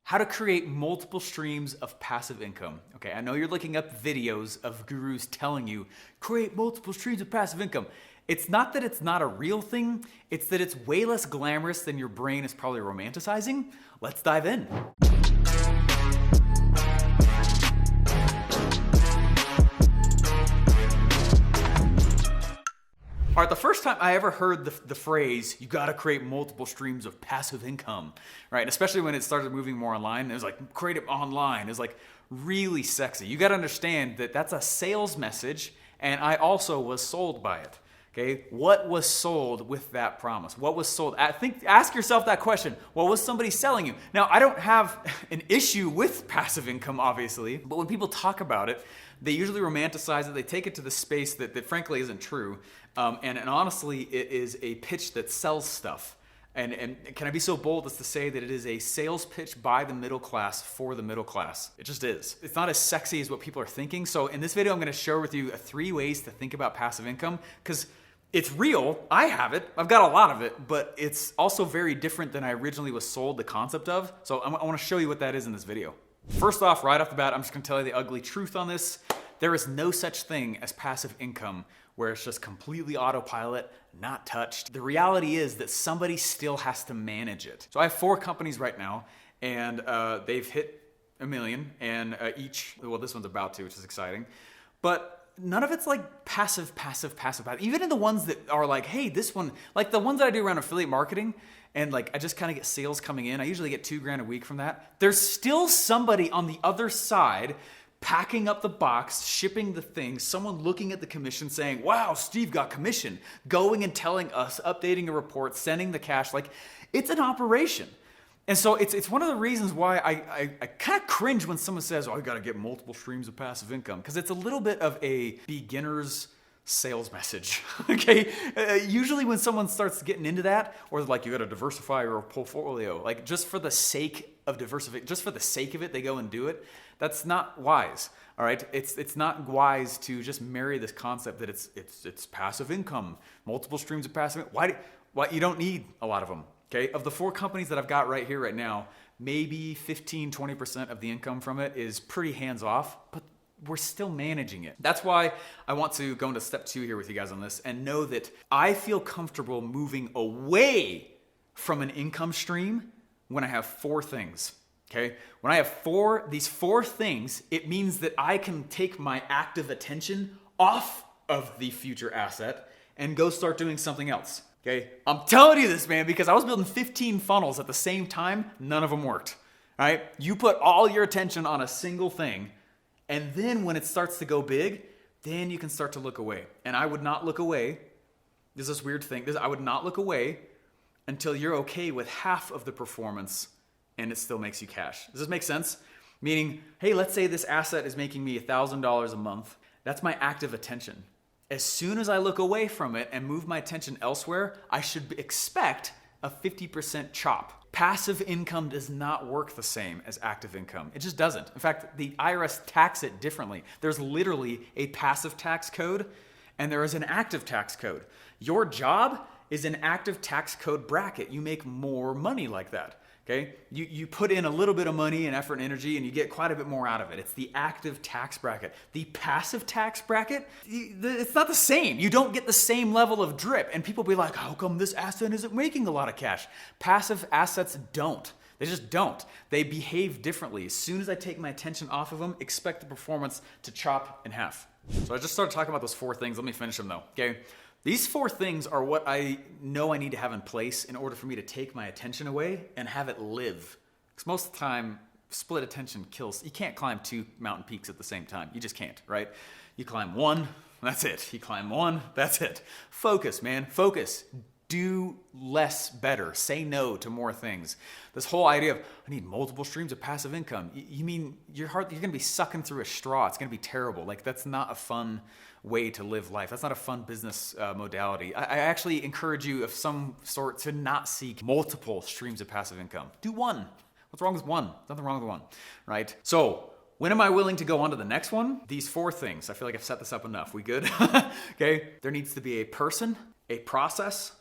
How to create multiple streams of passive income. Okay, I know you're looking up videos of gurus telling you, create multiple streams of passive income. It's not that it's not a real thing, it's that it's way less glamorous than your brain is probably romanticizing. Let's dive in. All right, the first time I ever heard the phrase, you gotta create multiple streams of passive income, right? Especially when it started moving more online, it was like, create it online. It was like really sexy. You gotta understand that that's a sales message, and I also was sold by it, okay? What was sold with that promise? What was sold? Ask yourself that question. What was somebody selling you? Now, I don't have an issue with passive income, obviously, but when people talk about it, they usually romanticize it. They take it to the space that frankly isn't true. And honestly, it is a pitch that sells stuff. And can I be so bold as to say that it is a sales pitch by the middle class for the middle class? It just is. It's not as sexy as what people are thinking. So in this video, I'm gonna share with you 3 ways to think about passive income, because it's real. I have it. I've got a lot of it, but it's also very different than I originally was sold the concept of. So I wanna show you what that is in this video. First off, right off the bat, I'm just gonna tell you the ugly truth on this. There is no such thing as passive income where it's just completely autopilot, not touched. The reality is that somebody still has to manage it. So I have 4 companies right now, and they've hit $1 million, and each, well, this one's about to, which is exciting, but none of it's like passive. Even in the ones that are like, hey, this one, like the ones that I do around affiliate marketing, and like I just kind of get sales coming in. I usually get $2,000 a week from that. There's still somebody on the other side packing up the box, shipping the thing, someone looking at the commission saying, wow, Steve got commission, going and telling us, updating a report, sending the cash. Like, it's an operation. And so it's one of the reasons why I kind of cringe when someone says, oh, I got to get multiple streams of passive income, because it's a little bit of a beginner's sales message, okay? Usually when someone starts getting into that, or like you got to diversify your portfolio, like just for the sake of diversification, just for the sake of it, they go and do it. That's not wise, all right? It's not wise to just marry this concept that it's passive income, multiple streams of passive income. Why you don't need a lot of them, okay? Of the 4 companies that I've got right here right now, maybe 15, 20% of the income from it is pretty hands-off, but we're still managing it. That's why I want to go into step 2 here with you guys on this and know that I feel comfortable moving away from an income stream when I have 4 things, okay? When I have these 4 things, it means that I can take my active attention off of the future asset and go start doing something else, okay? I'm telling you this, man, because I was building 15 funnels at the same time, none of them worked, all right? You put all your attention on a single thing, and then when it starts to go big, then you can start to look away. And I would not look away. There's this weird thing. I would not look away until you're okay with half of the performance and it still makes you cash. Does this make sense? Meaning, hey, let's say this asset is making me $1,000 a month. That's my active attention. As soon as I look away from it and move my attention elsewhere, I should expect a 50% chop. Passive income does not work the same as active income. It just doesn't. In fact, the IRS tax it differently. There's literally a passive tax code and there is an active tax code. Your job is an active tax code bracket. You make more money like that. Okay, you put in a little bit of money and effort and energy and you get quite a bit more out of it. It's the active tax bracket. The passive tax bracket, it's not the same. You don't get the same level of drip. And people be like, how come this asset isn't making a lot of cash? Passive assets don't. They just don't. They behave differently. As soon as I take my attention off of them, expect the performance to chop in half. So I just started talking about those 4 things. Let me finish them though, okay? These 4 things are what I know I need to have in place in order for me to take my attention away and have it live. Because most of the time, split attention kills. You can't climb 2 mountain peaks at the same time. You just can't, right? You climb one, that's it. You climb one, that's it. Focus, man, focus. Do less better. Say no to more things. This whole idea of, I need multiple streams of passive income. You mean you're gonna be sucking through a straw. It's gonna be terrible. Like, that's not a fun way to live life. That's not a fun business modality. I actually encourage you of some sort to not seek multiple streams of passive income. Do one. What's wrong with one? Nothing wrong with one, right? So when am I willing to go on to the next one? These 4 things. I feel like I've set this up enough. We good? Okay. There needs to be a person, a process,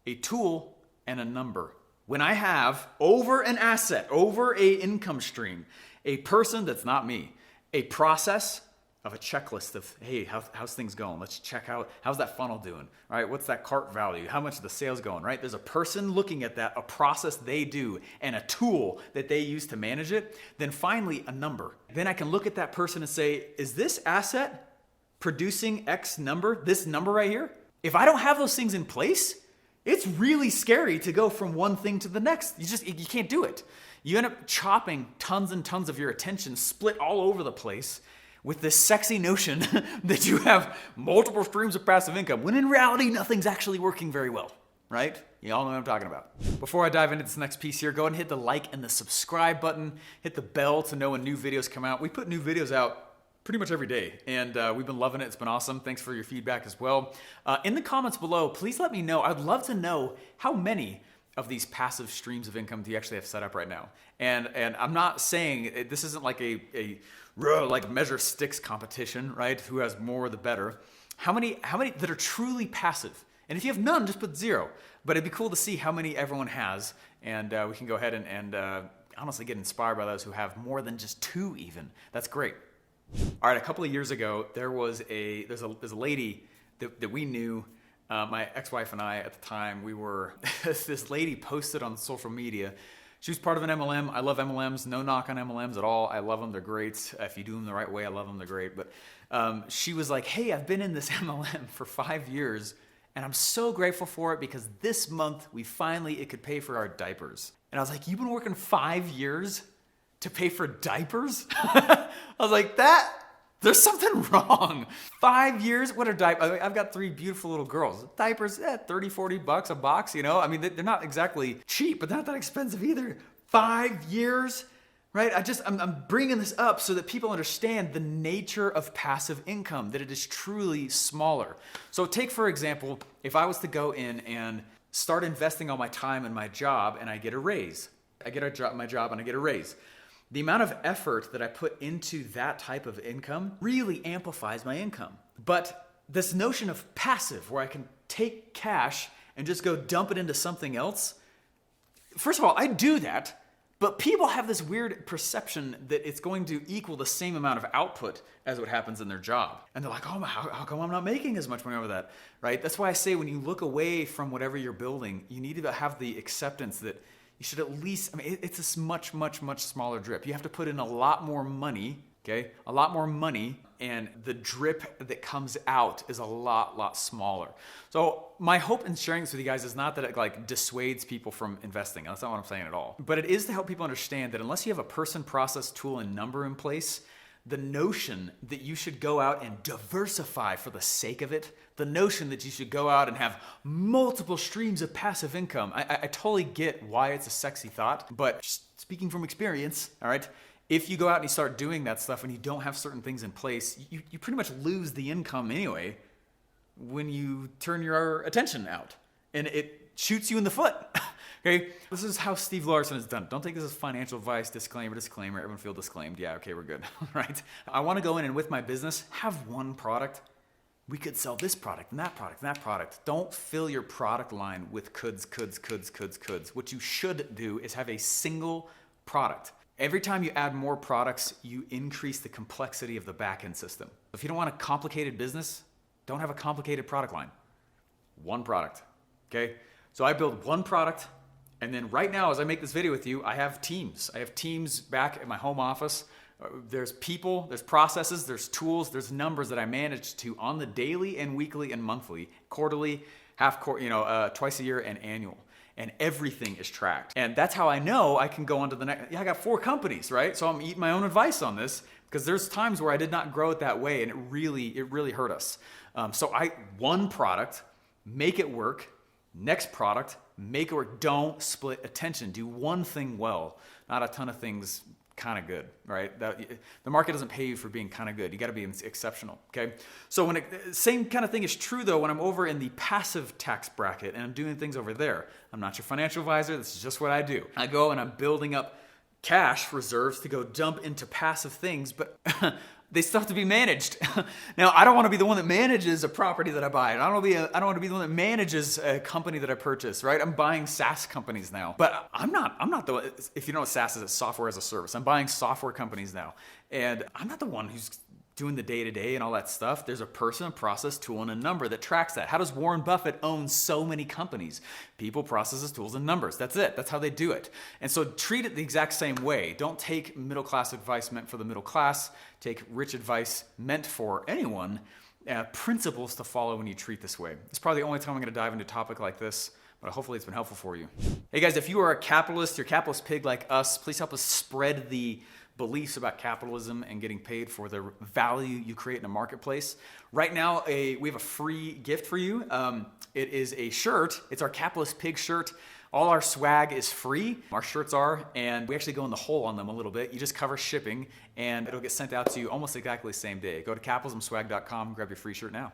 a tool, and a number. When I have over an asset, over a income stream, a person that's not me, a process of a checklist of, hey, how's things going? Let's check out, how's that funnel doing, right? What's that cart value? How much are the sales going, right? There's a person looking at that, a process they do, and a tool that they use to manage it. Then finally, a number. Then I can look at that person and say, is this asset producing X number, this number right here? If I don't have those things in place, it's really scary to go from one thing to the next. You can't do it. You end up chopping tons and tons of your attention, split all over the place, with this sexy notion that you have multiple streams of passive income, when in reality, nothing's actually working very well, right? You all know what I'm talking about. Before I dive into this next piece here, go ahead and hit the like and the subscribe button. Hit the bell to know when new videos come out. We put new videos out pretty much every day, and we've been loving it. It's been awesome. Thanks for your feedback as well. In the comments below, please let me know. I'd love to know how many of these passive streams of income do you actually have set up right now? And I'm not saying, this isn't like a like measure sticks competition, right? Who has more, the better. How many that are truly passive? And if you have none, just put 0. But it'd be cool to see how many everyone has, and we can go ahead and honestly get inspired by those who have more than just 2 even. That's great. All right, a couple of years ago, there's a lady that we knew. My ex-wife and I at the time, we were, this lady posted on social media. She was part of an MLM. I love MLMs. No knock on MLMs at all. I love them. They're great. If you do them the right way, I love them. They're great. But she was like, hey, I've been in this MLM for 5 years, and I'm so grateful for it because this month it could pay for our diapers. And I was like, you've been working 5 years to pay for diapers? I was like, there's something wrong. 5 years? What are diapers? I've got 3 beautiful little girls. Diapers, $30-$40 a box, you know? I mean, they're not exactly cheap, but they're not that expensive either. 5 years, right? I'm bringing this up so that people understand the nature of passive income, that it is truly smaller. So take, for example, if I was to go in and start investing all my time in my job and I get a raise. I get my job and I get a raise. The amount of effort that I put into that type of income really amplifies my income. But this notion of passive, where I can take cash and just go dump it into something else, first of all, I do that, but people have this weird perception that it's going to equal the same amount of output as what happens in their job. And they're like, oh, how come I'm not making as much money over that, right? That's why I say when you look away from whatever you're building, you need to have the acceptance that you should at least, it's a much, much, much smaller drip. You have to put in a lot more money, okay? A lot more money, and the drip that comes out is a lot smaller. So my hope in sharing this with you guys is not that it like dissuades people from investing. That's not what I'm saying at all. But it is to help people understand that unless you have a person, process, tool, and number in place, the notion that you should go out and diversify for the sake of it, the notion that you should go out and have multiple streams of passive income, I totally get why it's a sexy thought, but speaking from experience, all right, if you go out and you start doing that stuff and you don't have certain things in place, you pretty much lose the income anyway when you turn your attention out, and it shoots you in the foot. Okay, this is how Steve Larsen has done it. Don't take this as financial advice, disclaimer. Everyone feel disclaimed. Yeah, okay, we're good, right? I want to go in and with my business, have one product. We could sell this product and that product and that product. Don't fill your product line with coulds. What you should do is have a single product. Every time you add more products, you increase the complexity of the back-end system. If you don't want a complicated business, don't have a complicated product line. One product, okay? So I build one product. And then right now, as I make this video with you, I have teams. I have teams back at my home office. There's people, there's processes, there's tools, there's numbers that I manage to on the daily and weekly and monthly, quarterly, twice a year and annual. And everything is tracked. And that's how I know I can go on to the next. Yeah, I got 4 companies, right? So I'm eating my own advice on this because there's times where I did not grow it that way, and it really hurt us. So one product, make it work. Next product, make it work. Don't split attention. Do one thing well, not a ton of things kind of good, right? The market doesn't pay you for being kind of good. You got to be exceptional, okay? So same kind of thing is true though when I'm over in the passive tax bracket and I'm doing things over there. I'm not your financial advisor. This is just what I do. I go and I'm building up cash reserves to go dump into passive things, but they still have to be managed. Now, I don't want to be the one that manages a property that I buy. I don't want to be the one that manages a company that I purchase, right? I'm buying SaaS companies now. But I'm not the one, if you know what SaaS is, it's software as a service. I'm buying software companies now. And I'm not the one who's doing the day-to-day and all that stuff. There's a person, a process, tool, and a number that tracks that. How does Warren Buffett own so many companies? People, processes, tools, and numbers. That's it. That's how they do it. And so treat it the exact same way. Don't take middle-class advice meant for the middle class. Take rich advice meant for anyone. Principles to follow when you treat this way. It's probably the only time I'm going to dive into a topic like this, but hopefully it's been helpful for you. Hey guys, if you are a capitalist, you're a capitalist pig like us, please help us spread the beliefs about capitalism and getting paid for the value you create in a marketplace. Right now, we have a free gift for you. It is a shirt. It's our Capitalist Pig shirt. All our swag is free. Our shirts are, and we actually go in the hole on them a little bit. You just cover shipping, and it'll get sent out to you almost exactly the same day. Go to capitalismswag.com, grab your free shirt now.